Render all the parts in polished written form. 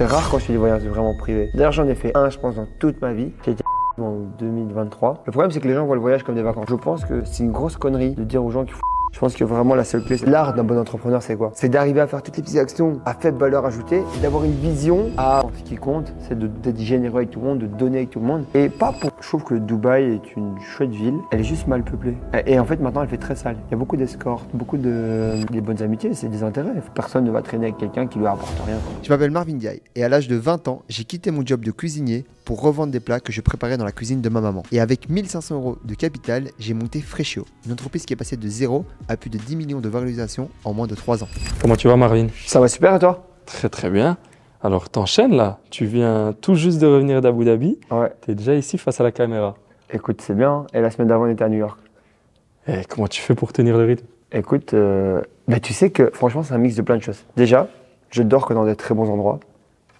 C'est rare quand je fais des voyages vraiment privés. D'ailleurs, j'en ai fait un, je pense, dans toute ma vie. J'ai été en 2023. Le problème, c'est que les gens voient le voyage comme des vacances. Je pense que c'est une grosse connerie de dire aux gens qu'il faut. Je pense que vraiment la seule clé, c'est l'art d'un bon entrepreneur, c'est quoi? C'est d'arriver à faire toutes les petites actions à faible valeur ajoutée et d'avoir une vision à ce qui compte, c'est d'être généreux avec tout le monde, de donner avec tout le monde. Et pas pour. Je trouve que Dubaï est une chouette ville, elle est juste mal peuplée. Et en fait, maintenant, elle fait très sale. Il y a beaucoup d'escortes, beaucoup de. Des bonnes amitiés, c'est des intérêts. Personne ne va traîner avec quelqu'un qui lui apporte rien. Je m'appelle Marvin Diaye et à l'âge de 20 ans, j'ai quitté mon job de cuisinier pour revendre des plats que je préparais dans la cuisine de ma maman. Et avec 1500 € de capital, j'ai monté Freshio, une entreprise qui est passée de 0 à plus de 10 millions de valorisation en moins de 3 ans. Comment tu vas, Marvin? Ça va super et toi? Très très bien. Alors t'enchaînes là, tu viens tout juste de revenir d'Abu Dhabi, Ouais. tu es déjà ici face à la caméra. Écoute, c'est bien. Et la semaine d'avant, on était à New York. Et comment tu fais pour tenir le rythme? Écoute, tu sais que franchement, c'est un mix de plein de choses. Déjà, je dors que dans des très bons endroits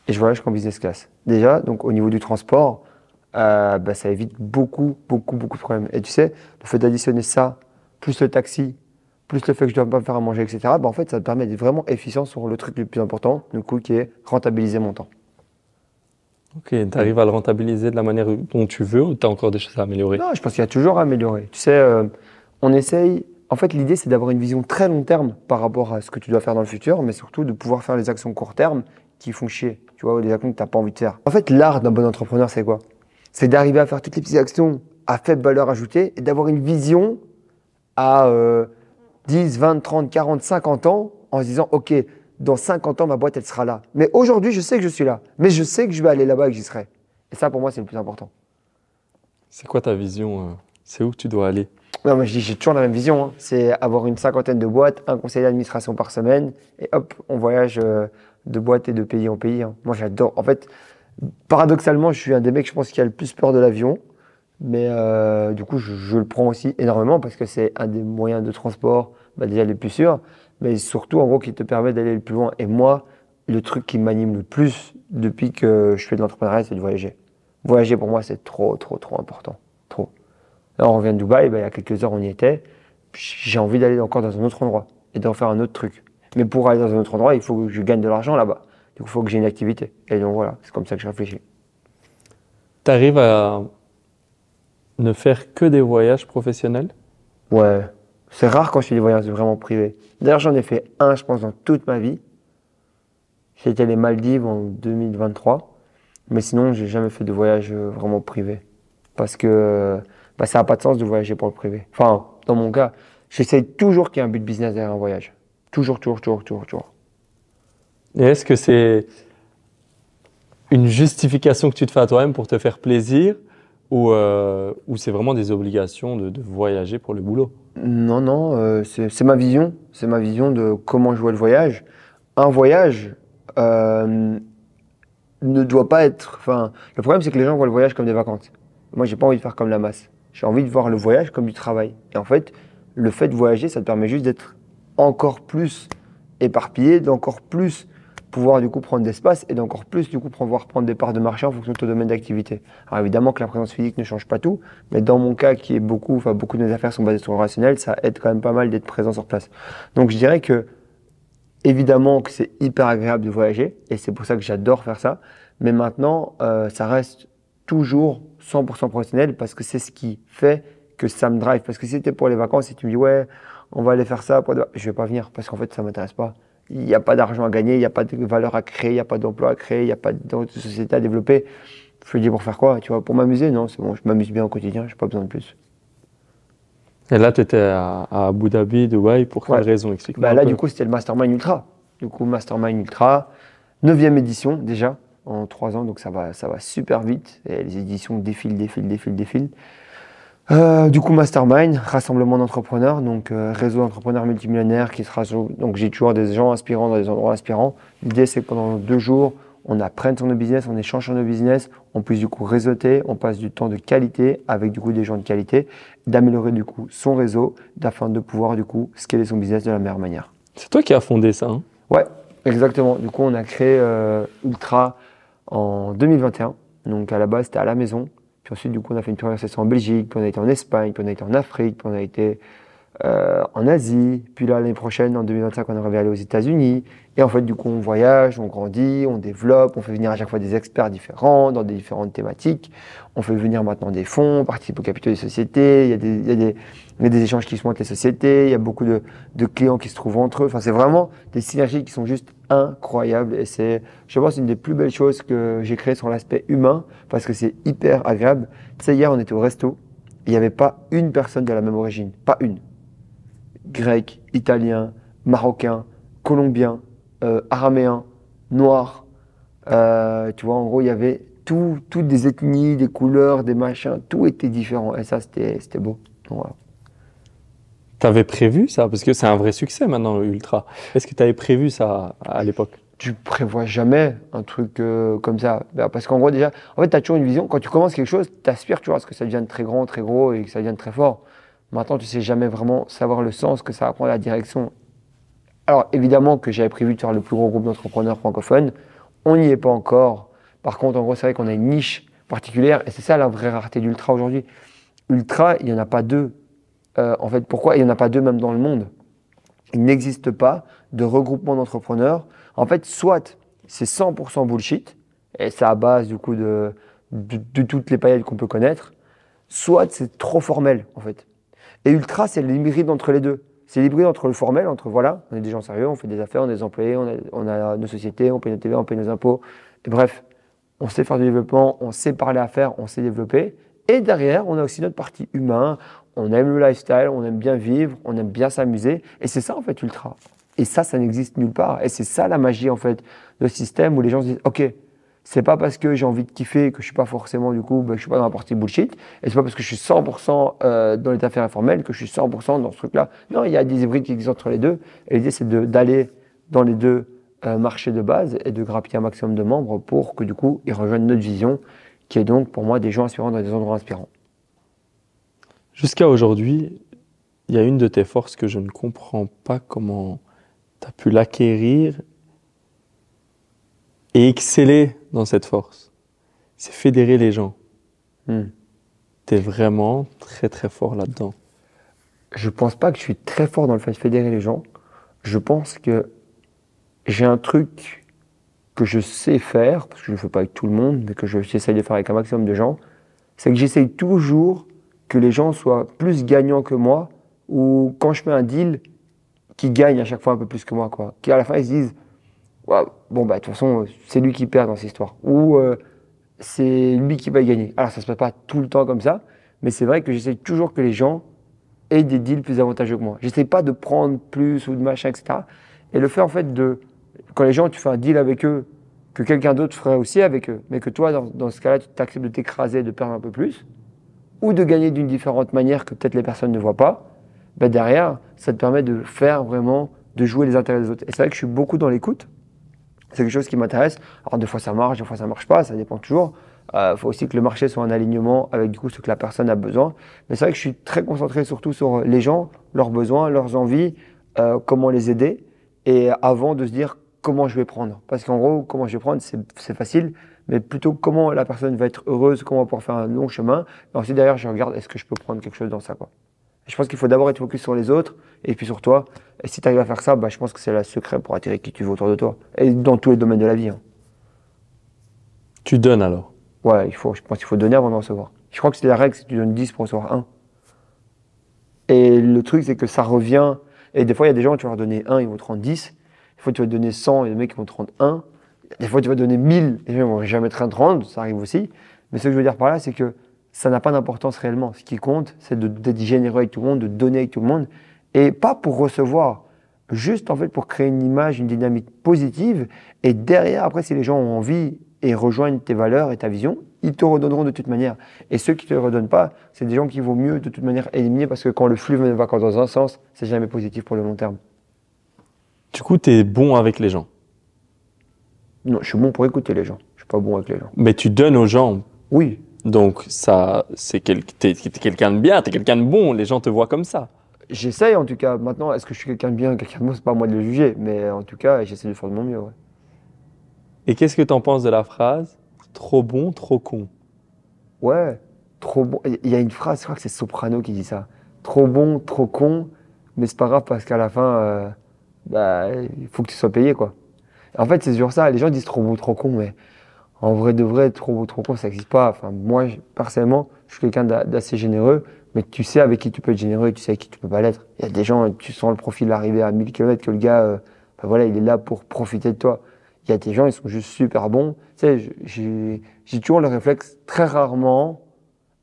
et je voyage qu'en business class. Déjà, donc au niveau du transport, ça évite beaucoup de problèmes. Et tu sais, le fait d'additionner ça, plus le taxi, plus le fait que je dois pas me faire à manger, etc., en fait, ça te permet d'être vraiment efficient sur le truc le plus important, du coup, qui est rentabiliser mon temps. Ok, tu arrives à le rentabiliser de la manière dont tu veux ou tu as encore des choses à améliorer? Non, je pense qu'il y a toujours à améliorer. Tu sais, on essaye. En fait, l'idée, c'est d'avoir une vision très long terme par rapport à ce que tu dois faire dans le futur, mais surtout de pouvoir faire les actions court terme qui font chier, tu vois, ou des actions que tu n'as pas envie de faire. En fait, l'art d'un bon entrepreneur, c'est quoi? C'est d'arriver à faire toutes les petites actions à faible valeur ajoutée et d'avoir une vision à 10, 20, 30, 40, 50 ans en se disant, OK, dans 50 ans, ma boîte, elle sera là. Mais aujourd'hui, je sais que je suis là. Mais je sais que je vais aller là-bas et que j'y serai. Et ça, pour moi, c'est le plus important. C'est quoi ta vision? C'est où tu dois aller? Non, moi, je dis, j'ai toujours la même vision. Hein. C'est avoir une cinquantaine de boîtes, un conseiller d'administration par semaine, et hop, on voyage de boîte et de pays en pays. Hein. Moi, j'adore. En fait, paradoxalement, je suis un des mecs, je pense, qui a le plus peur de l'avion. Mais du coup, je le prends aussi énormément parce que c'est un des moyens de transport déjà les plus sûrs, mais surtout, en gros, qui te permet d'aller le plus loin. Et moi, le truc qui m'anime le plus depuis que je fais de l'entrepreneuriat, c'est de voyager. Voyager, pour moi, c'est trop important. Trop. Là, on revient de Dubaï, il y a quelques heures, on y était. J'ai envie d'aller encore dans un autre endroit et d'en faire un autre truc. Mais pour aller dans un autre endroit, il faut que je gagne de l'argent là-bas. Du coup, il faut que j'ai une activité. Et donc voilà, c'est comme ça que je réfléchis. Tu arrives à ne faire que des voyages professionnels? Ouais, c'est rare quand je fais des voyages vraiment privés. D'ailleurs, j'en ai fait un, je pense, dans toute ma vie. J'ai été les Maldives en 2023. Mais sinon, j'ai jamais fait de voyage vraiment privé. Parce que ça n'a pas de sens de voyager pour le privé. Enfin, dans mon cas, j'essaye toujours qu'il y ait un but business derrière un voyage. Toujours. Et est-ce que c'est une justification que tu te fais à toi-même pour te faire plaisir ou c'est vraiment des obligations de voyager pour le boulot? Non, c'est ma vision. C'est ma vision de comment je vois le voyage. Un voyage ne doit pas être... Enfin, le problème, c'est que les gens voient le voyage comme des vacances. Moi, j'ai pas envie de faire comme la masse. J'ai envie de voir le voyage comme du travail. Et en fait, le fait de voyager, ça te permet juste d'être encore plus éparpillé, d'encore plus pouvoir du coup prendre d'espace et d'encore plus du coup pouvoir prendre des parts de marché en fonction de ton domaine d'activité. Alors évidemment que la présence physique ne change pas tout, mais dans mon cas qui est beaucoup de mes affaires sont basées sur le rationnel, ça aide quand même pas mal d'être présent sur place. Donc je dirais que évidemment que c'est hyper agréable de voyager et c'est pour ça que j'adore faire ça, mais maintenant ça reste toujours 100% professionnel parce que c'est ce qui fait que ça me drive. Parce que si c'était pour les vacances, si tu me dis ouais, on va aller faire ça, je vais pas venir parce qu'en fait ça m'intéresse pas. Il n'y a pas d'argent à gagner, il n'y a pas de valeur à créer, il n'y a pas d'emploi à créer, il n'y a pas de société à développer. Je me dis pour faire quoi? Tu vois, pour m'amuser? Non, c'est bon, je m'amuse bien au quotidien, je n'ai pas besoin de plus. Et là, tu étais à Abu Dhabi, Dubaï, pour quelle raison? Explique-moi. Là, du coup, c'était le Mastermind Ultra. Du coup, Mastermind Ultra, 9e édition déjà, en 3 ans, donc ça va super vite. Et les éditions défilent. Du coup, Mastermind, rassemblement d'entrepreneurs, donc réseau d'entrepreneurs multimillionnaires qui sera. Donc j'ai toujours des gens inspirants dans des endroits inspirants. L'idée, c'est que pendant 2 jours, on apprenne sur nos business, on échange sur nos business, on puisse du coup réseauter, on passe du temps de qualité avec du coup des gens de qualité, d'améliorer du coup son réseau, afin de pouvoir du coup scaler son business de la meilleure manière. C'est toi qui as fondé ça, hein? Ouais, exactement. Du coup, on a créé Ultra en 2021. Donc à la base, c'était à la maison. Puis ensuite, du coup, on a fait une première session en Belgique, puis on a été en Espagne, puis on a été en Afrique, puis on a été en Asie. Puis là, l'année prochaine, en 2025, on aimerait bien aller aux États-Unis. Et en fait, du coup, on voyage, on grandit, on développe, on fait venir à chaque fois des experts différents dans des différentes thématiques. On fait venir maintenant des fonds, on participe au capital des sociétés. Il y a des échanges qui se montent les sociétés. Il y a beaucoup de clients qui se trouvent entre eux. Enfin, c'est vraiment des synergies qui sont juste incroyables. Et c'est, je pense, une des plus belles choses que j'ai créées sur l'aspect humain parce que c'est hyper agréable. Tu sais, hier, on était au resto. Il n'y avait pas une personne de la même origine. Pas une. Grec, italien, marocain, colombien, araméen, noir. Tu vois, en gros, il y avait toutes des ethnies, des couleurs, des machins, tout était différent. Et ça, c'était beau. Donc, voilà. T'avais prévu ça? Parce que c'est un vrai succès maintenant, le Ultra. Est-ce que tu avais prévu ça à l'époque? Tu prévois jamais un truc comme ça. Parce qu'en gros, déjà, en fait, tu as toujours une vision. Quand tu commences quelque chose, tu aspires, tu vois, à ce que ça devienne très grand, très gros et que ça devienne très fort. Maintenant, tu sais jamais vraiment savoir le sens que ça va prendre, la direction. Alors, évidemment que j'avais prévu de faire le plus gros groupe d'entrepreneurs francophones. On n'y est pas encore. Par contre, en gros, c'est vrai qu'on a une niche particulière et c'est ça la vraie rareté d'Ultra aujourd'hui. Ultra, il n'y en a pas deux. En fait, pourquoi il n'y en a pas deux même dans le monde? Il n'existe pas de regroupement d'entrepreneurs. En fait, soit c'est 100% bullshit, et c'est à base du coup de toutes les paillettes qu'on peut connaître, soit c'est trop formel en fait. Et Ultra, c'est l'hybride entre les deux. C'est l'hybride entre le formel, entre voilà, on est des gens sérieux, on fait des affaires, on est des employés, on a nos sociétés, on paye nos TVA, on paye nos impôts. Et bref, on sait faire du développement, on sait parler affaires, on sait développer. Et derrière, on a aussi notre partie humain. On aime le lifestyle, on aime bien vivre, on aime bien s'amuser. Et c'est ça en fait Ultra. Et ça n'existe nulle part. Et c'est ça la magie en fait de ce système où les gens se disent ok, c'est pas parce que j'ai envie de kiffer que je suis pas forcément du coup, je suis pas dans la partie bullshit. Et c'est pas parce que je suis 100% dans les affaires informelles que je suis 100% dans ce truc-là. Non, il y a des hybrides qui existent entre les deux. Et l'idée c'est d'aller dans les deux marchés de base et de grappiller un maximum de membres pour que du coup ils rejoignent notre vision qui est donc pour moi des gens inspirants dans des endroits inspirants. Jusqu'à aujourd'hui, il y a une de tes forces que je ne comprends pas comment tu as pu l'acquérir et exceller dans cette force. C'est fédérer les gens. Tu es vraiment très très fort là-dedans. Je pense pas que je suis très fort dans le fait de fédérer les gens. Je pense que j'ai un truc que je sais faire, parce que je ne le fais pas avec tout le monde, mais que j'essaye de faire avec un maximum de gens, c'est que j'essaye toujours que les gens soient plus gagnants que moi, ou quand je fais un deal, qu'ils gagnent à chaque fois un peu plus que moi, quoi. Qui à la fin ils se disent, ouais, bon bah de toute façon c'est lui qui perd dans cette histoire, ou c'est lui qui va y gagner. Alors ça se passe pas tout le temps comme ça, mais c'est vrai que j'essaie toujours que les gens aient des deals plus avantageux que moi. J'essaie pas de prendre plus ou de machin, etc. Et le fait en fait quand les gens, tu fais un deal avec eux, que quelqu'un d'autre ferait aussi avec eux, mais que toi dans ce cas-là tu t'acceptes de t'écraser, de perdre un peu plus, ou de gagner d'une différente manière que peut-être les personnes ne voient pas, ben derrière, ça te permet de faire vraiment, de jouer les intérêts des autres. Et c'est vrai que je suis beaucoup dans l'écoute. C'est quelque chose qui m'intéresse. Alors des fois ça marche, des fois ça marche pas, ça dépend toujours. Faut aussi que le marché soit en alignement avec du coup ce que la personne a besoin. Mais c'est vrai que je suis très concentré surtout sur les gens, leurs besoins, leurs envies, comment les aider. Et avant de se dire comment je vais prendre. Parce qu'en gros, comment je vais prendre, c'est facile. Mais plutôt comment la personne va être heureuse, comment on va pouvoir faire un long chemin. Et ensuite, derrière, je regarde, est-ce que je peux prendre quelque chose dans ça, quoi. Et je pense qu'il faut d'abord être focus sur les autres et puis sur toi. Et si tu arrives à faire ça, bah, je pense que c'est le secret pour attirer qui tu veux autour de toi. Et dans tous les domaines de la vie. Hein. Tu donnes alors? Ouais, je pense qu'il faut donner avant de recevoir. Je crois que c'est la règle, c'est que tu donnes 10 pour recevoir 1. Et le truc, c'est que ça revient. Et des fois, il y a des gens, tu vas leur donner 1, ils vont te rendre 10. Des fois, tu vas te donner 100 et les mecs, ils vont te rendre 1. Des fois, tu vas donner 1000 et les gens ne vont jamais te rendre, ça arrive aussi. Mais ce que je veux dire par là, c'est que ça n'a pas d'importance réellement. Ce qui compte, c'est d'être généreux avec tout le monde, de donner avec tout le monde. Et pas pour recevoir, juste en fait pour créer une image, une dynamique positive. Et derrière, après, si les gens ont envie et rejoignent tes valeurs et ta vision, ils te redonneront de toute manière. Et ceux qui ne te le redonnent pas, c'est des gens qui vaut mieux de toute manière éliminer parce que quand le flux ne va qu'en dans un sens, c'est jamais positif pour le long terme. Du coup, tu es bon avec les gens? Non, je suis bon pour écouter les gens. Je suis pas bon avec les gens. Mais tu donnes aux gens? Oui. Donc, ça, t'es quelqu'un de bien, t'es quelqu'un de bon, les gens te voient comme ça. J'essaye en tout cas. Maintenant, est-ce que je suis quelqu'un de bien, quelqu'un de bon, c'est pas à moi de le juger. Mais en tout cas, j'essaie de faire de mon mieux. Ouais. Et qu'est-ce que tu en penses de la phrase « trop bon, trop con » ? Ouais, trop bon. Il y a une phrase, je crois que c'est Soprano qui dit ça. Trop bon, trop con, mais c'est pas grave parce qu'à la fin, il faut que tu sois payé, quoi. En fait, c'est sur ça. Les gens disent trop beau, trop con, mais en vrai de vrai, trop beau, trop con, ça n'existe pas. Enfin, moi, personnellement, je suis quelqu'un d'assez généreux, mais tu sais avec qui tu peux être généreux et tu sais avec qui tu peux pas l'être. Il y a des gens, tu sens le profil arriver à 1000 km que le gars, voilà, il est là pour profiter de toi. Il y a des gens, ils sont juste super bons. Tu sais, j'ai toujours le réflexe, très rarement,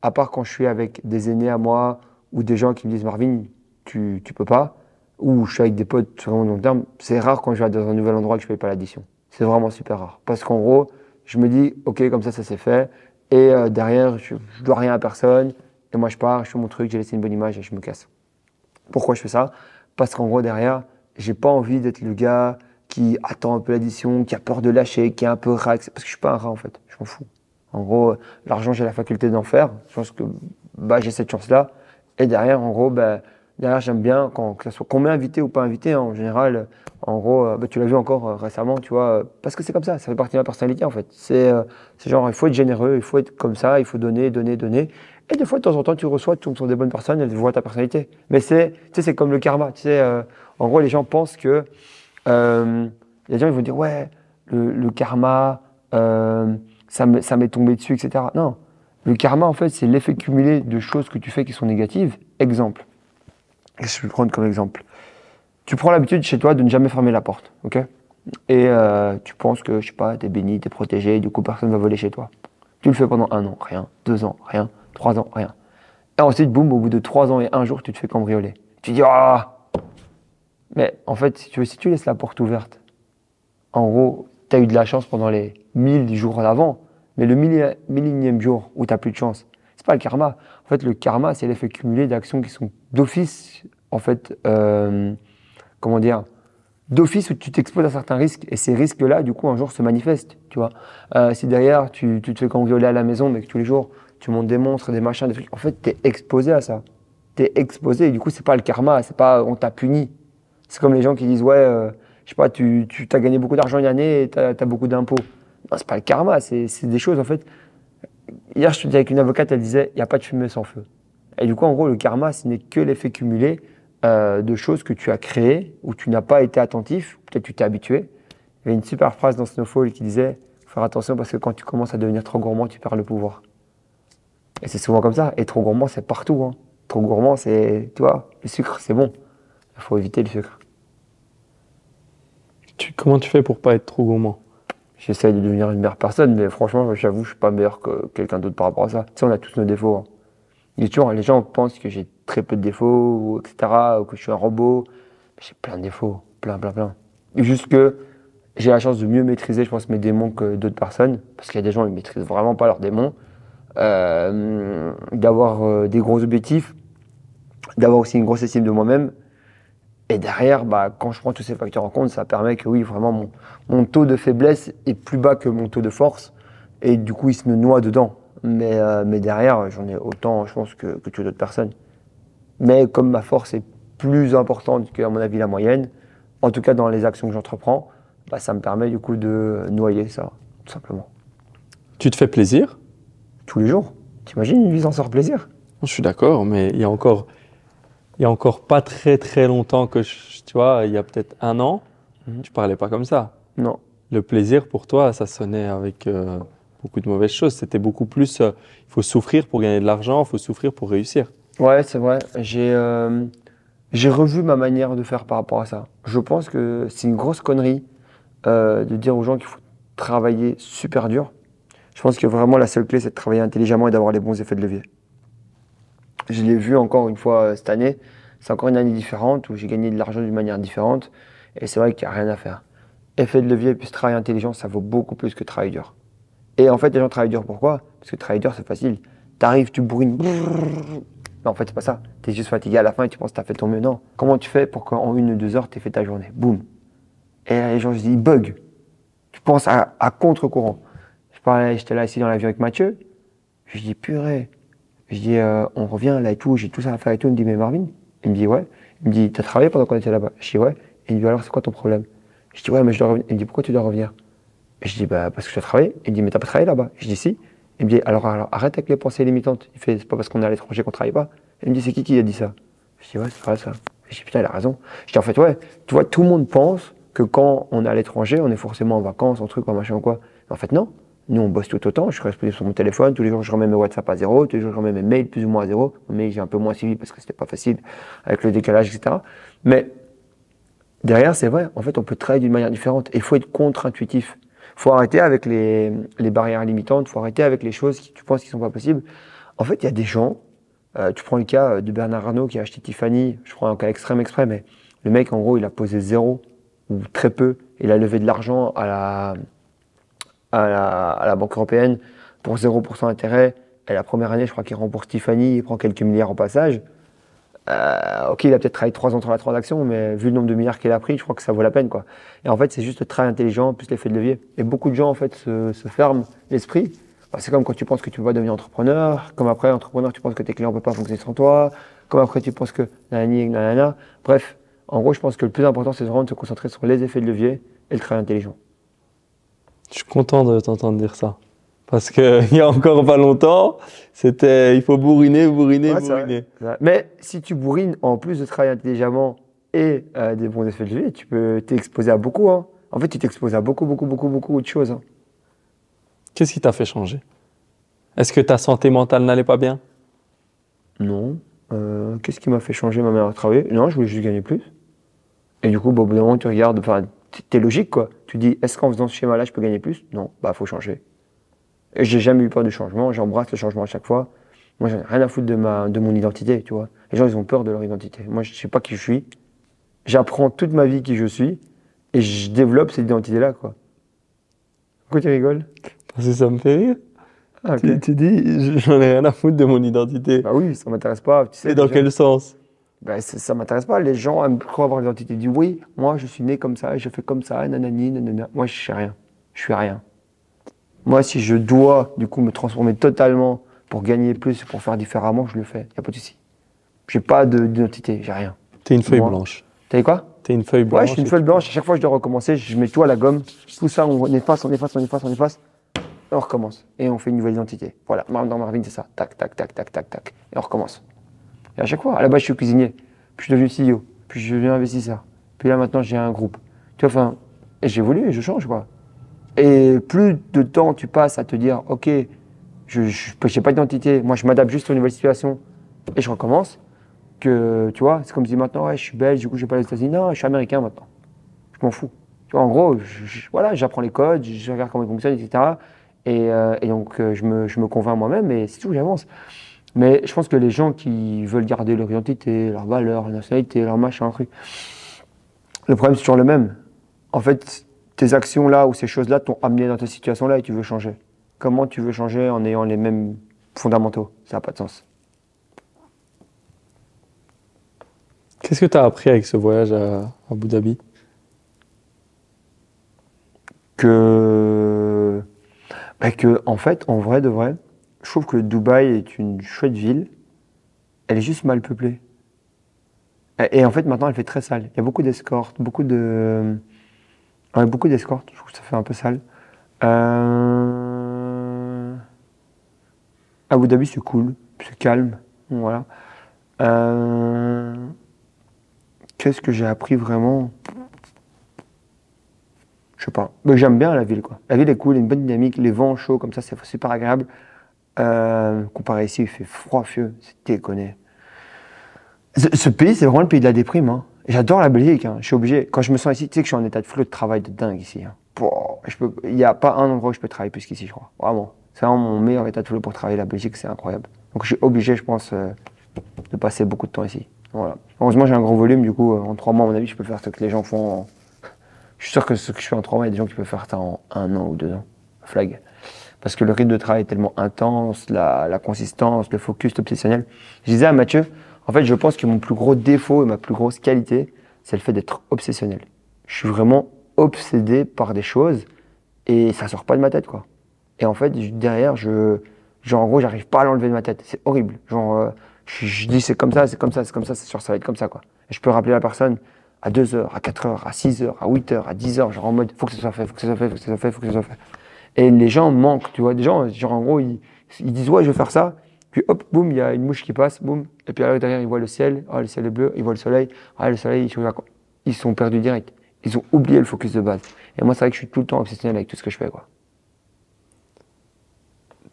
à part quand je suis avec des aînés à moi ou des gens qui me disent Marvin, tu peux pas, ou je suis avec des potes sur un long terme, c'est rare quand je vais dans un nouvel endroit que je paye pas l'addition. C'est vraiment super rare. Parce qu'en gros, je me dis, ok, comme ça s'est fait, et derrière, je dois rien à personne, et moi je pars, je fais mon truc, j'ai laissé une bonne image et je me casse. Pourquoi je fais ça? Parce qu'en gros, derrière, j'ai pas envie d'être le gars qui attend un peu l'addition, qui a peur de lâcher, qui est un peu rat, parce que je suis pas un rat en fait, je m'en fous. En gros, l'argent, j'ai la faculté d'en faire, je pense que j'ai cette chance-là, et derrière, en gros, derrière, j'aime bien que ça soit qu'on m'ait invité ou pas invité, hein, en général, en gros, tu l'as vu encore récemment, tu vois, parce que c'est comme ça fait partie de ma personnalité en fait. C'est genre, il faut être généreux, il faut être comme ça, il faut donner, donner, donner. Et des fois, de temps en temps, tu reçois, tu tombes sur des bonnes personnes, elles voient ta personnalité. Mais tu sais, c'est comme le karma, tu sais, en gros, les gens pensent que, les gens, ils vont dire, ouais, le karma, ça m'est tombé dessus, etc. Non, le karma, en fait, c'est l'effet cumulé de choses que tu fais qui sont négatives. Exemple. Je vais prendre comme exemple. Tu prends l'habitude chez toi de ne jamais fermer la porte, ok? Et tu penses que, je sais pas, t'es béni, t'es protégé, du coup personne va voler chez toi. Tu le fais pendant 1 an, rien. 2 ans, rien. 3 ans, rien. Et ensuite, boum, au bout de 3 ans et 1 jour, tu te fais cambrioler. Tu dis, ah! Mais en fait, si tu laisses la porte ouverte, en gros, t'as eu de la chance pendant les 1000 jours d'avant, mais le millionième jour où t'as plus de chance, c'est pas le karma. En fait, le karma, c'est l'effet cumulé d'actions qui sont d'office, en fait, comment dire, d'office où tu t'exposes à certains risques et ces risques-là, du coup, un jour se manifestent, tu vois. Si derrière, tu te fais cambrioler à la maison, mais que tous les jours, tu montes des monstres, des machins, des trucs, en fait, t'es exposé à ça. T'es exposé et du coup, c'est pas le karma, c'est pas on t'a puni. C'est comme les gens qui disent, ouais, je sais pas, tu as gagné beaucoup d'argent une année et t'as beaucoup d'impôts. Non, c'est pas le karma, c'est des choses, en fait. Hier, je te disais avec une avocate, elle disait, il n'y a pas de fumée sans feu. Et du coup, en gros, le karma, ce n'est que l'effet cumulé de choses que tu as créées, où tu n'as pas été attentif, peut-être tu t'es habitué. Il y avait une super phrase dans Snowfall qui disait « Faut faire attention parce que quand tu commences à devenir trop gourmand, tu perds le pouvoir ». Et c'est souvent comme ça. Et trop gourmand, c'est partout. Hein. Trop gourmand, c'est, tu vois, le sucre, c'est bon. Il faut éviter le sucre. Comment tu fais pour pas être trop gourmand? J'essaie de devenir une meilleure personne, mais franchement, j'avoue, je suis pas meilleur que quelqu'un d'autre par rapport à ça. Tu sais, on a tous nos défauts. Hein. Les gens pensent que j'ai très peu de défauts, etc., ou que je suis un robot. J'ai plein de défauts, plein. Et juste que j'ai la chance de mieux maîtriser, je pense, mes démons que d'autres personnes, parce qu'il y a des gens qui ne maîtrisent vraiment pas leurs démons, d'avoir des gros objectifs, d'avoir aussi une grosse estime de moi-même. Et derrière, quand je prends tous ces facteurs en compte, ça permet que oui, vraiment, mon taux de faiblesse est plus bas que mon taux de force, et du coup, il se me noie dedans. Mais derrière, j'en ai autant, je pense, que toutes d'autres personnes. Mais comme ma force est plus importante qu'à mon avis la moyenne, en tout cas dans les actions que j'entreprends, ça me permet du coup de noyer ça, tout simplement. Tu te fais plaisir? Tous les jours. T'imagines une vie sans faire plaisir? Je suis d'accord, mais il y a encore pas très très longtemps que, tu vois, il y a peut-être 1 an, tu parlais pas comme ça. Non. Le plaisir pour toi, ça sonnait avec beaucoup de mauvaises choses. C'était beaucoup plus, il faut souffrir pour gagner de l'argent, il faut souffrir pour réussir. Ouais, c'est vrai. J'ai revu ma manière de faire par rapport à ça. Je pense que c'est une grosse connerie de dire aux gens qu'il faut travailler super dur. Je pense que vraiment la seule clé, c'est de travailler intelligemment et d'avoir les bons effets de levier. Je l'ai vu encore une fois cette année. C'est encore une année différente où j'ai gagné de l'argent d'une manière différente. Et c'est vrai qu'il n'y a rien à faire. Effet de levier plus travail intelligent, ça vaut beaucoup plus que travail dur. Et en fait, les gens travaillent dur, pourquoi? Parce que travailler dur, c'est facile. T'arrives, tu bourrines. Non, en fait, c'est pas ça. T'es juste fatigué à la fin et tu penses que t'as fait ton mieux. Non. Comment tu fais pour qu'en 1 ou 2 heures, t'aies fait ta journée? Boum. Et là, les gens, je dis, ils bug. Tu penses à contre-courant. J'étais là ici dans l'avion avec Mathieu. Je dis, purée. Je dis, on revient là et tout, j'ai tout ça à faire et tout. Il me dit, mais Marvin? Il me dit, ouais. Il me dit, t'as travaillé pendant qu'on était là-bas? Je dis, ouais. Et il me dit, alors, c'est quoi ton problème? Je dis, ouais, mais je dois revenir. Il me dit, pourquoi tu dois revenir? Et je dis, parce que je dois travailler. Il me dit, mais t'as pas travaillé là-bas? Je dis, si. Il me dit, alors arrête avec les pensées limitantes. Il fait, c'est pas parce qu'on est à l'étranger qu'on travaille pas. Il me dit, c'est qui a dit ça? Je dis, ouais, c'est vrai ça. Je dis, putain, il a raison. Je dis, en fait, ouais, tu vois, tout le monde pense que quand on est à l'étranger, on est forcément en vacances, en truc, en machin ou quoi. Mais en fait, non. Nous, on bosse tout autant. Je reste sur mon téléphone. Tous les jours, je remets mes WhatsApp à zéro. Tous les jours, je remets mes mails plus ou moins à zéro. Mais j'ai un peu moins suivi parce que c'était pas facile avec le décalage, etc. Mais derrière, c'est vrai. En fait, on peut travailler d'une manière différente. Et il faut être contre-intuitif. Il faut arrêter avec les barrières limitantes. Il faut arrêter avec les choses que tu penses qui sont pas possibles. En fait, il y a des gens. Tu prends le cas de Bernard Arnault qui a acheté Tiffany. Je prends un cas extrême exprès, mais le mec, en gros, il a posé zéro ou très peu. Il a levé de l'argent à la Banque européenne pour 0% d'intérêt. Et la première année, je crois qu'il rembourse Tiffany, il prend quelques milliards au passage. Ok, il a peut-être travaillé 3 ans sur la transaction, mais vu le nombre de milliards qu'il a pris, je crois que ça vaut la peine, quoi. Et en fait, c'est juste le travail intelligent plus l'effet de levier. Et beaucoup de gens, en fait, se ferment l'esprit. Bah, c'est comme quand tu penses que tu peux pas devenir entrepreneur, comme après, entrepreneur, tu penses que tes clients ne peuvent pas fonctionner sans toi, comme après, tu penses que nanani, nanana. Bref, en gros, je pense que le plus important, c'est vraiment de se concentrer sur les effets de levier et le travail intelligent. Je suis content de t'entendre dire ça. Parce qu'il y a encore pas longtemps, c'était il faut bourriner, bourriner, Ouais, bourriner. c'est vrai. Mais si tu bourrines, en plus de travailler intelligemment et des bons effets de levier, tu peux t'exposer à beaucoup. Hein. En fait, tu t'exposes à beaucoup de choses. Hein. Qu'est-ce qui t'a fait changer? Est-ce que ta santé mentale n'allait pas bien? Non. Qu'est-ce qui m'a fait changer ma manière de travailler? Non, je voulais juste gagner plus. Et du coup, bah, au bout d'un moment, tu regardes, enfin, t'es logique, quoi. Tu dis, est-ce qu'en faisant ce schéma-là, je peux gagner plus? Non, bah, faut changer. Et j'ai jamais eu peur du changement, j'embrasse le changement à chaque fois. Moi, j'en ai rien à foutre de mon identité, tu vois. Les gens, ils ont peur de leur identité. Moi, je sais pas qui je suis. J'apprends toute ma vie qui je suis et je développe cette identité-là, quoi. Pourquoi tu rigoles? Parce que ça me fait rire. Ah, ok. Tu dis, j'en ai rien à foutre de mon identité. Bah oui, ça m'intéresse pas. Tu sais, Et dans déjà. quel sens? Bah, ça m'intéresse pas. Les gens aiment trop avoir l'identité. Ils disent, oui, moi, je suis né comme ça, je fais comme ça, nanani, nanana. Moi, je sais rien. Je suis rien. Moi, si je dois, du coup, me transformer totalement pour gagner plus, pour faire différemment, je le fais. Y a pas de souci. J'ai pas d'identité, j'ai rien. T'es une feuille Moi. blanche. T'as dit quoi? T'es une feuille blanche. Ouais, je suis une feuille blanche. À chaque fois que je dois recommencer, je mets tout à la gomme. Tout ça, on efface, on efface, on efface, on efface. Et on recommence. Et on fait une nouvelle identité. Voilà. Dans Marvin, c'est ça. Tac, tac, tac, tac, tac, tac. Et on recommence. Et à chaque fois, à la base, je suis cuisinier. Puis je suis devenu CEO. Puis je suis devenu investisseur. Puis là, maintenant, j'ai un groupe. Tu vois, enfin, et j'évolue, je change, quoi. Et plus de temps tu passes à te dire, ok, je n'ai pas d'identité, moi je m'adapte juste aux nouvelles situations et je recommence, que tu vois, c'est comme si maintenant, ouais, je suis belge, du coup je vais pas les États-Unis, non, je suis américain maintenant. Je m'en fous. Tu vois, en gros, voilà, j'apprends les codes, je regarde comment ils fonctionnent, etc. Et donc je me convainc moi-même et c'est tout, j'avance. Mais je pense que les gens qui veulent garder leur identité, leur valeur, leur nationalité, leur machin, un truc, le problème c'est toujours le même. En fait, tes actions-là ou ces choses-là t'ont amené dans cette situation-là et tu veux changer. Comment tu veux changer en ayant les mêmes fondamentaux? Ça n'a pas de sens. Qu'est-ce que tu as appris avec ce voyage à Abu Dhabi? Que, en fait, en vrai de vrai, je trouve que Dubaï est une chouette ville. Elle est juste mal peuplée. Et en fait, maintenant, elle fait très sale. Il y a beaucoup d'escortes, beaucoup d'escortes. Je trouve que ça fait un peu sale. Abu Dhabi, c'est cool, c'est calme. Voilà. Qu'est-ce que j'ai appris vraiment? Je sais pas. Mais j'aime bien la ville, quoi. La ville est cool, il y a une bonne dynamique, les vents chauds comme ça, c'est super agréable. Comparé ici, il fait froid, fieux, c'est déconné. Ce pays, c'est vraiment le pays de la déprime. Hein. J'adore la Belgique, hein. Je suis obligé. Quand je me sens ici, tu sais que je suis en état de flot de travail de dingue ici. Hein. Il n'y a pas un endroit où je peux travailler plus qu'ici, je crois. Vraiment. C'est vraiment mon meilleur état de flot pour travailler la Belgique, c'est incroyable. Donc je suis obligé, je pense, de passer beaucoup de temps ici. Voilà. Heureusement, j'ai un gros volume, du coup, en 3 mois, à mon avis, je peux faire ce que les gens font. Je suis sûr que ce que je fais en 3 mois, il y a des gens qui peuvent faire ça en 1 an ou 2 ans. Flag. Parce que le rythme de travail est tellement intense, la consistance, le focus, l'obsessionnel. Je disais à Mathieu, en fait, je pense que mon plus gros défaut et ma plus grosse qualité, c'est le fait d'être obsessionnel. Je suis vraiment obsédé par des choses et ça sort pas de ma tête, quoi. Et en fait, derrière, en gros, j'arrive pas à l'enlever de ma tête. C'est horrible. Genre, je dis c'est comme ça, c'est comme ça, c'est comme ça, c'est sûr, ça va être comme ça, quoi. Et je peux rappeler la personne à 2h, à 4h, à 6h, à 8h, à 10h, genre en mode, faut que ça soit fait, faut que ça soit fait, faut que ça soit fait, faut que ça soit fait. Et les gens manquent, tu vois. Des gens, genre en gros, ils disent, ouais, je vais faire ça. Puis hop, boum, il y a une mouche qui passe, boum. Et puis là, derrière, ils voient le ciel est bleu, ils voient le soleil, ils sont perdus direct. Ils ont oublié le focus de base. Et moi, c'est vrai que je suis tout le temps obsessionnel avec tout ce que je fais, quoi.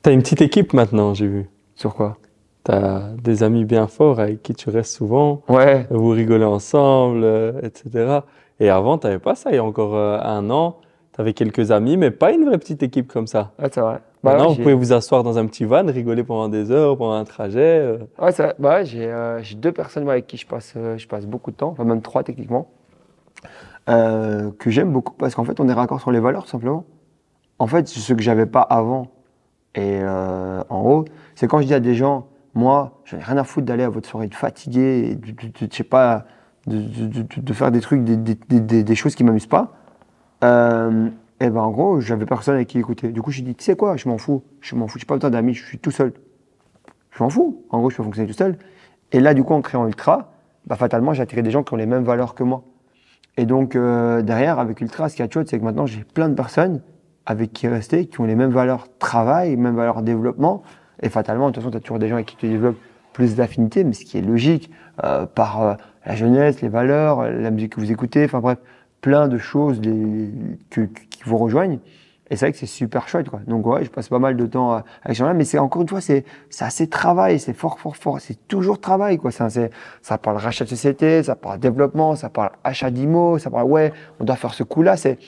T'as une petite équipe maintenant, j'ai vu. Sur quoi? T'as des amis bien forts avec qui tu restes souvent. Ouais. Vous rigolez ensemble, etc. Et avant, t'avais pas ça. Il y a encore 1 an, t'avais quelques amis, mais pas une vraie petite équipe comme ça. Ouais, c'est vrai. Maintenant, ouais, vous pouvez vous asseoir dans un petit van, rigoler pendant des heures, pendant un trajet. Ouais, c'est vrai. Ouais, j'ai 2 personnes avec qui je passe beaucoup de temps, enfin même 3 techniquement, que j'aime beaucoup parce qu'en fait, on est raccord sur les valeurs, tout simplement. En fait, ce que j'avais pas avant, et en haut, c'est quand je dis à des gens, moi, j'en ai rien à foutre d'aller à votre soirée de fatigué, et je sais pas, de faire des trucs, des choses qui m'amusent pas. Et ben en gros, j'avais personne avec qui écouter. Du coup, j'ai dit, tu sais quoi, je m'en fous, j'ai pas besoin d'amis, je suis tout seul. Je m'en fous. En gros, je peux fonctionner tout seul. Et là, du coup, en créant Ultra, bah, fatalement, j'ai attiré des gens qui ont les mêmes valeurs que moi. Et donc, derrière, avec Ultra, ce qui est chouette, c'est que maintenant, j'ai plein de personnes avec qui rester, qui ont les mêmes valeurs travail, mêmes valeurs développement. Et fatalement, de toute façon, tu as toujours des gens avec qui tu développes plus d'affinités, mais ce qui est logique, par la jeunesse, les valeurs, la musique que vous écoutez, enfin bref, plein de choses qui vous rejoignent. Et c'est vrai que c'est super chouette, quoi. Donc, ouais, je passe pas mal de temps avec ces gens-là, mais c'est encore une fois, c'est assez travail, c'est fort. C'est toujours travail, quoi. Ça parle rachat de société, ça parle développement, ça parle achat d'IMO, ça parle, ouais, on doit faire ce coup-là. C'est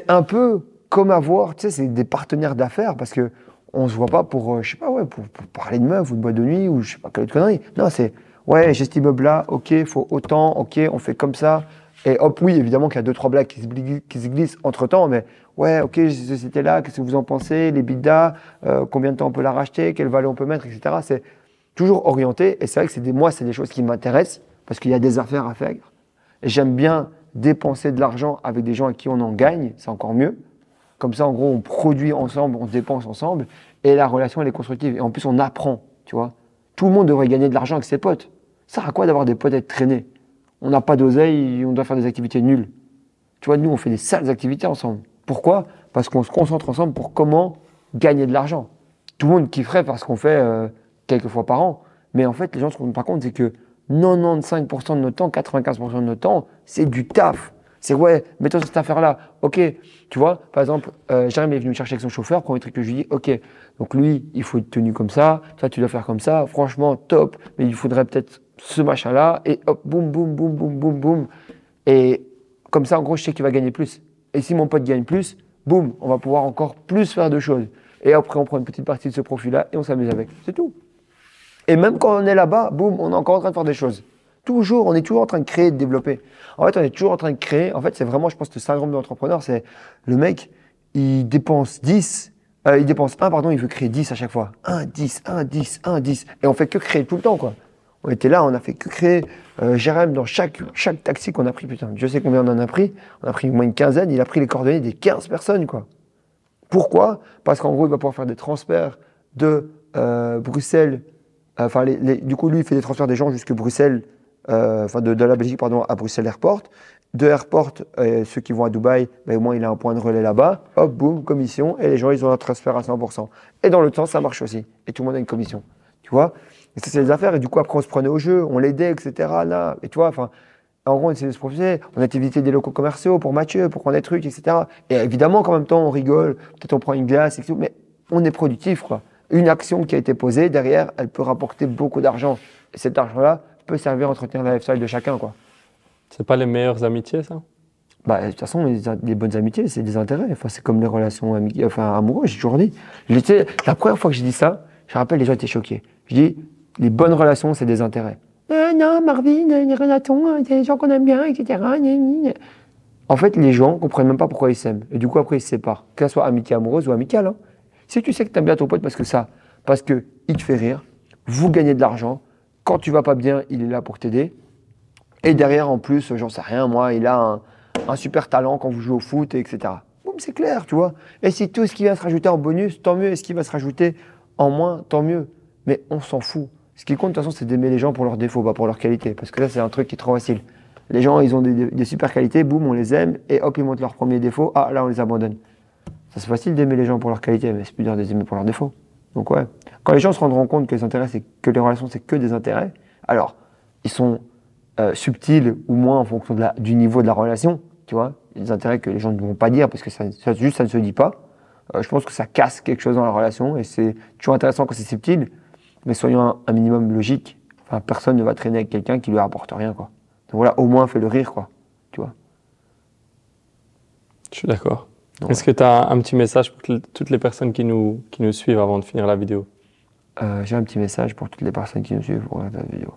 un peu comme avoir, tu sais, c'est des partenaires d'affaires parce que on se voit pas pour, je sais pas, ouais, pour parler de meufs ou de boîte de nuit ou je sais pas quelle autre connerie. Non, c'est, ouais, j'ai cet immeuble-là, ok, il faut autant, ok, on fait comme ça. Et hop, oui, évidemment qu'il y a 2-3 blagues qui se glissent entre temps, mais ouais, ok, j'ai cette société-là, qu'est-ce que vous en pensez, les bidas, combien de temps on peut la racheter, quelle valeur on peut mettre, etc. C'est toujours orienté. Et c'est vrai que c'est des choses qui m'intéressent parce qu'il y a des affaires à faire. Et j'aime bien dépenser de l'argent avec des gens à qui on en gagne, c'est encore mieux. Comme ça, en gros, on produit ensemble, on dépense ensemble, et la relation, elle est constructive. Et en plus, on apprend, tu vois. Tout le monde devrait gagner de l'argent avec ses potes. Ça sert à quoi d'avoir des potes à être traînés? On n'a pas d'oseille, on doit faire des activités nulles. Tu vois, nous, on fait des sales activités ensemble. Pourquoi? Parce qu'on se concentre ensemble pour comment gagner de l'argent. Tout le monde kifferait parce qu'on fait quelques fois par an. Mais en fait, les gens se rendent pas compte, c'est que 95% de notre temps, 95% de notre temps, c'est du taf. C'est ouais, mets-toi sur cette affaire-là. Ok, tu vois, par exemple, Jérémy est venu me chercher avec son chauffeur. Premier truc que je lui dis, ok, donc lui, il faut une tenue comme ça, toi, tu dois faire comme ça. Franchement, top, mais il faudrait peut-être ce machin-là. Et hop, boum, boum, boum, boum, boum, boum. Et comme ça, en gros, je sais qu'il va gagner plus. Et si mon pote gagne plus, boum, on va pouvoir encore plus faire de choses. Et après, on prend une petite partie de ce profit-là et on s'amuse avec. C'est tout. Et même quand on est là-bas, boum, on est encore en train de faire des choses. Toujours, on est toujours en train de créer, de développer. En fait, on est toujours en train de créer. En fait, c'est vraiment, je pense, le syndrome de l'entrepreneur. C'est le mec, il dépense 1, pardon, il veut créer 10 à chaque fois. 1, 10, 1, 10, 1, 10. Et on fait que créer tout le temps, quoi. On était là, on a fait que créer. Jérém, dans chaque taxi qu'on a pris, putain, je sais combien on en a pris. On a pris au moins une quinzaine. Il a pris les coordonnées des 15 personnes, quoi. Pourquoi? Parce qu'en gros, il va pouvoir faire des transferts de Bruxelles. Du coup, lui, il fait des transferts des gens jusque Bruxelles. De la Belgique pardon, à Bruxelles Airport. De Airport, ceux qui vont à Dubaï, au moins il a un point de relais là-bas. Hop, boum, commission. Et les gens, ils ont un transfert à 100%. Et dans l'autre sens, ça marche aussi. Et tout le monde a une commission. Tu vois? Et ça, c'est les affaires. Et du coup, après, on se prenait au jeu, on l'aidait, etc. Là. Et tu vois, en gros, on essayait de se profiter. On a été visiter des locaux commerciaux pour Mathieu, pour prendre des trucs, etc. Et évidemment qu'en même temps, on rigole. Peut-être on prend une glace, etc. Mais on est productif, quoi. Une action qui a été posée, derrière, elle peut rapporter beaucoup d'argent. Et cet argent-là peut servir à entretenir la lifestyle de chacun, quoi. C'est pas les meilleures amitiés, ça? De toute façon, les bonnes amitiés, c'est des intérêts. C'est comme les relations amoureuses, j'ai toujours dit. La première fois que j'ai dit ça, je me rappelle, les gens étaient choqués. Je dis, les bonnes relations, c'est des intérêts. Non, Marvin, les relations, c'est des gens qu'on aime bien, etc. En fait, les gens comprennent même pas pourquoi ils s'aiment. Et du coup, après, ils se séparent. Que ce soit amitié amoureuse ou amicale. Hein. Si tu sais que tu aimes bien ton pote parce qu'il te fait rire, vous gagnez de l'argent, quand tu vas pas bien, il est là pour t'aider. Et derrière, en plus, j'en sais rien, moi, il a un super talent quand vous jouez au foot, etc. Boum, c'est clair, tu vois. Et si tout ce qui va se rajouter en bonus, tant mieux. Et ce qui va se rajouter en moins, tant mieux. Mais on s'en fout. Ce qui compte, de toute façon, c'est d'aimer les gens pour leurs défauts, pas pour leurs qualités. Parce que là, c'est un truc qui est trop facile. Les gens, ils ont des super qualités, boum, on les aime. Et hop, ils montrent leurs premiers défauts. Ah, là, on les abandonne. Ça, c'est facile d'aimer les gens pour leurs qualités, mais c'est plus dur de les aimer pour leurs défauts. Donc ouais, quand les gens se rendront compte que que les relations, c'est que des intérêts, alors, ils sont subtils ou moins en fonction du niveau de la relation, tu vois. Il y a des intérêts que les gens ne vont pas dire parce que ça ne se dit pas. Je pense que ça casse quelque chose dans la relation et c'est toujours intéressant quand c'est subtil, mais soyons un minimum logique. Enfin, personne ne va traîner avec quelqu'un qui lui apporte rien, quoi. Donc voilà, au moins fais-le rire, quoi, tu vois. Je suis d'accord. Donc, Est-ce que tu as un petit message pour toutes les personnes qui nous suivent avant de finir la vidéo? J'ai un petit message pour toutes les personnes qui nous suivent pour regarder la vidéo.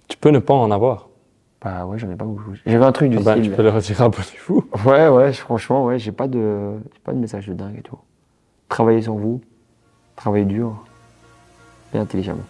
Tu peux ne pas en avoir. Bah ouais, j'en ai pas beaucoup. J'avais un truc du Tu style. peux le retirer, abonnez-vous. Ouais, franchement, ouais, j'ai pas de message de dingue et tout. Travaillez sur vous, travaillez dur et intelligemment.